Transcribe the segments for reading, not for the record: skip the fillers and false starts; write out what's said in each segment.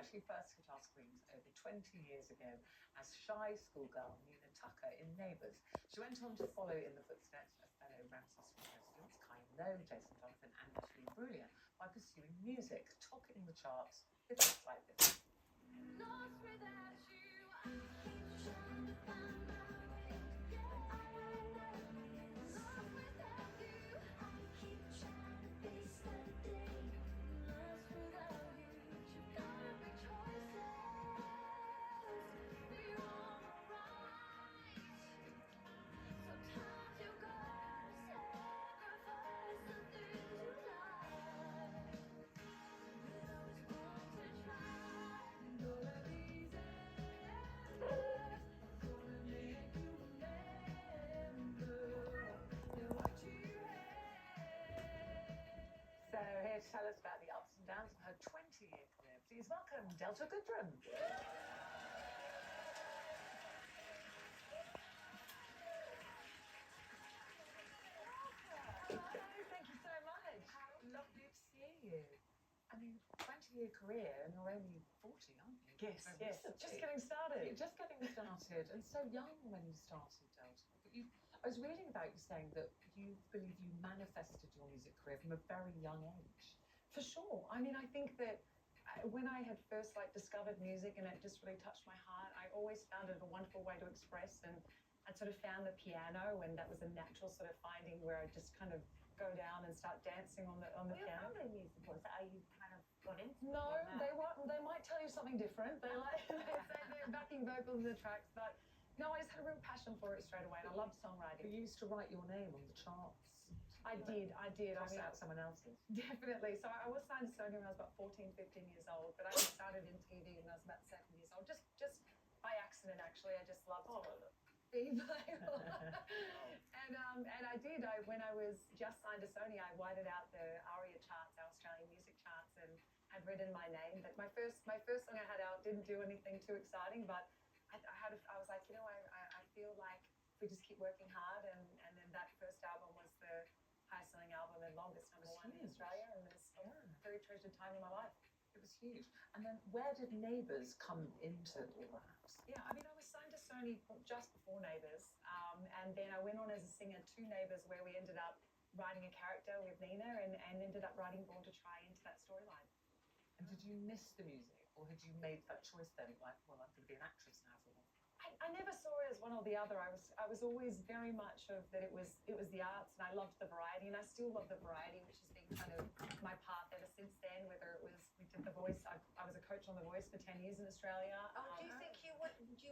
actually first hit our screens over 20 years ago as shy schoolgirl Nina Tucker in Neighbours. She went on to follow in the footsteps of fellow Ramsay residents Kai Lowe, Jason Donovan and Natalie Bruglia by pursuing music, topping the charts with hits like this. Lost without you, I keep trying to find my way. Yeah, lost without you, I keep trying to face the day. Lost without you, you gotta make choices. We're all right. Sometimes you gotta sacrifice the things you like. But I was born to try. Gonna be easy. Gonna make you remember what you had. So here to tell us about the ups and downs of her 20-year career, please welcome Delta Goodrem. Hello, thank you so much. How lovely to see you. I mean, 20-year career and you're only 40, aren't you? Yes, yes. Just getting started. You're just getting started and so young when you started, Delta. But I was reading about you saying that you believe you manifested your music career from a very young age. For sure. I mean, I think that when I had first discovered music and it just really touched my heart, I always found it a wonderful way to express, and I sort of found the piano, and that was a natural sort of finding where I just kind of go down and start dancing on the piano. Well, your music was that how you kind of got into it? No, they might tell you something different. They say they're backing vocals in the tracks, but no, I just had a real passion for it straight away, and I loved songwriting. You used to write your name on the charts. I did. Cross out someone else's. Definitely. So I was signed to Sony when I was about 14, 15 years old, but I started in TV when I was about 7 years old, just by accident, actually. I just loved being playful. And I did. When I was just signed to Sony, I whited out the ARIA charts, our Australian music charts, and had written my name. But my first song I had out didn't do anything too exciting, but I was like, I feel like if we just keep working hard, and then that first album was the highest selling album and longest #1 in Australia, and it's a very treasured time in my life. It was huge. And then where did Neighbours come into all that? Yeah, I mean, I was signed to Sony just before Neighbours, and then I went on as a singer to Neighbours, where we ended up writing a character with Nina, and ended up writing Born to Try into that storyline. And did you miss the music, or had you made that choice then, like, well, I'm going to be an actress now for a while? I never saw it as one or the other. I was always very much of that it was the arts, and I loved the variety, and I still love the variety, which has been kind of my path ever since then. Whether it was we did The Voice, I was a coach on The Voice for 10 years in Australia. Do you think you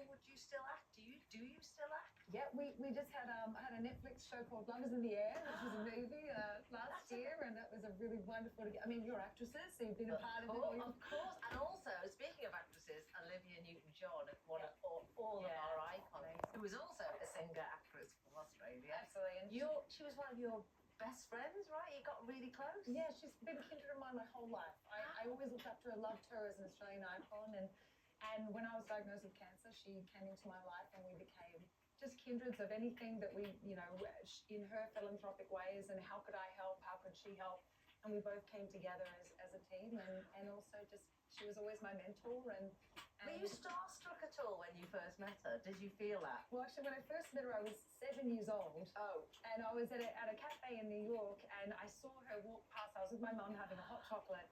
would you still act? Do you still act? Yeah, we just had a Netflix show called Love Is in the Air, which was a movie last year, and that was a really wonderful. I mean, you're actresses, so you've been a part of it. Of course, and also speaking of actresses, Olivia Newton-John, one of all of our icons, who was also a singer actress from Australia. Absolutely, and she was one of your best friends, right? You got really close. Yeah, she's been a kindred of mine my whole life. I always looked up to her, loved her as an Australian icon, and when I was diagnosed with cancer, she came into my life, and we became just kindreds of anything that we, in her philanthropic ways, and how could I help, how could she help, and we both came together as a team, and also just, she was always my mentor, and were you starstruck at all when you first met her? Did you feel that? Well, actually, when I first met her, I was 7 years old. Oh. And I was at a cafe in New York, and I saw her walk past. I was with my mum having a hot chocolate,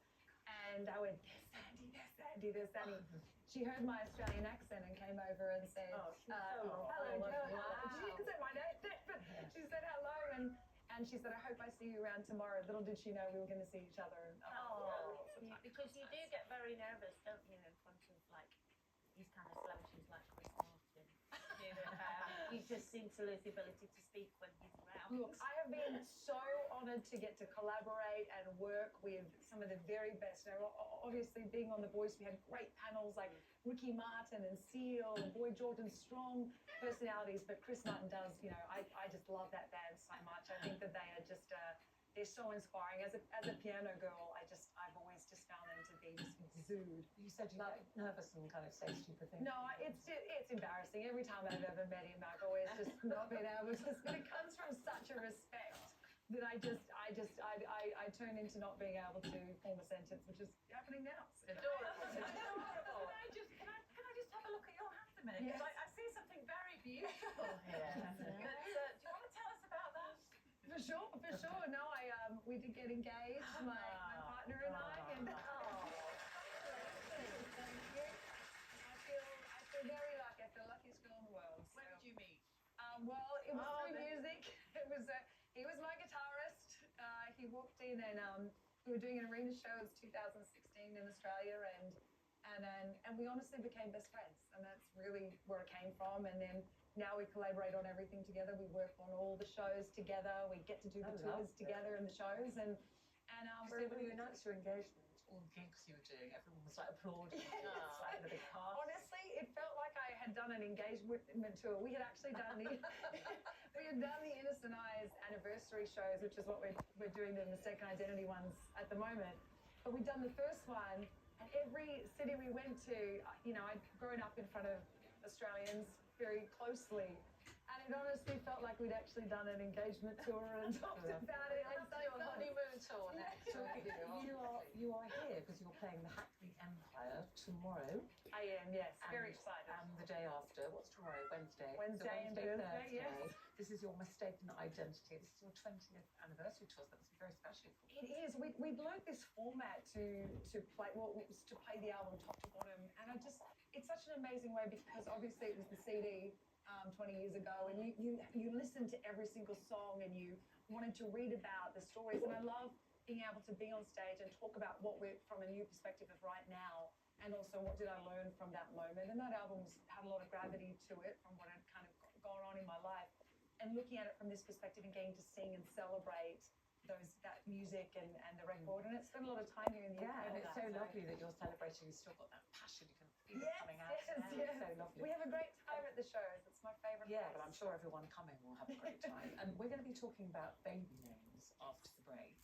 and I went, there's Sandy, there's Sandy, there's Sandy. She heard my Australian accent and came over and said, hello, Wow. She didn't say my name, but she said hello, and she said, I hope I see you around tomorrow. Little did she know we were going to see each other. Because you do get very nervous, don't you, in front of these kind of celebrities like Chris Martin. You just seem to lose the ability to speak when he's around. Look, I have been so honoured to get to collaborate and work with some of the very best. Obviously, being on The Voice, we had great panels like Ricky Martin and Seal and Boy Jordan, strong personalities. But Chris Martin does, I just love that band so much. I think that they are just, they're so inspiring. As a piano girl, I've always just found them to be just exude. You said you get nervous and kind of say stupid things. No, it's embarrassing. Every time I've ever met him, I've always just not been able to. But it comes from such a respect that I turn into not being able to form a sentence, which is happening now. Adorable. we did get engaged, my partner and I. And thank you. I feel very lucky. I feel the luckiest girl in the world. Where did you meet? Well, it was through then- music. It was he was my guitarist. He walked in and we were doing an arena show. It was 2016 in Australia, and we honestly became best friends, and that's really where it came from. And then now we collaborate on everything together. We work on all the shows together. We get to do the tours together and the shows, and So when you announced your engagement, all the gigs you were doing, everyone was like applauding. It's like in a big party. honestly, it felt like I had done an engagement tour. We had actually done the Innocent Eyes anniversary shows, which is what we're doing in the Second Identity ones at the moment. But we'd done the first one, and every city we went to, I'd grown up in front of Australians very closely, and it honestly felt like we'd actually done an engagement tour and talked about it. And so Your honeymoon tour next. Yeah. You are here because you're playing the Hackney Empire tomorrow. I am, yes, very And, excited. The day after, what's tomorrow? Wednesday. Wednesday and Thursday, yes. This is your Mistaken Identity. This is your 20th anniversary tour, so that's very special for you. It is. We'd learned this format to play. Well, it was to play the album top to bottom, and it's such an amazing way because obviously it was the CD 20 years ago, and you listened to every single song and you wanted to read about the stories. And I love being able to be on stage and talk about what we're from a new perspective of right now, and also what did I learn from that moment. And that album had a lot of gravity to it from what had kind of gone on in my life, and looking at it from this perspective and getting to sing and celebrate that music and the record. And it's spent a lot of time here in the UK. And with it's that, so lovely that you're celebrating. You've still got that passion. You can feel it coming out. Yes, It's so lovely. We have a great time at the shows. It's my favourite Yeah, place. but I'm sure everyone coming will have a great time. And we're going to be talking about baby names after the break.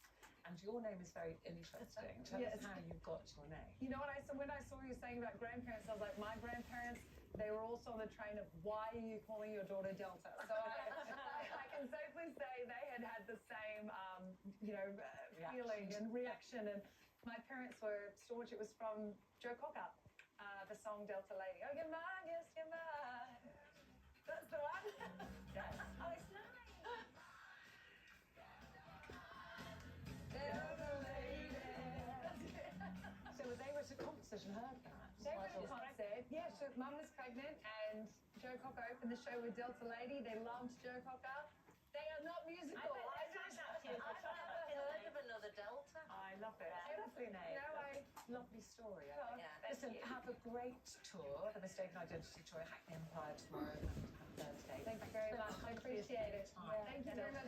And your name is very interesting. Tell Yes. us how you got your name. You know what when I saw you saying about grandparents, I was like, my grandparents, they were also on the train of why are you calling your daughter Delta? So I can safely say they had the same, feeling and reaction. And my parents were staunch. It was from Joe Cocker, the song Delta Lady. Oh, you're mine, yes, you're mine. That's the one. Yes. Oh, it's nice. Delta Lady. So they were at a concert and heard that. They were at a concert. Yeah, so Mum was pregnant and Joe Cocker opened the show with Delta Lady. They loved Joe Cocker. They are not musical. I've never heard of another Delta. I love it. Yeah. Lovely name. Lovely story. I think. Yeah, Listen, have a great tour, the Mistaken Identity tour at Hackney Empire tomorrow and Thursday. Thank you very much. I appreciate it. Time. Thank you very much.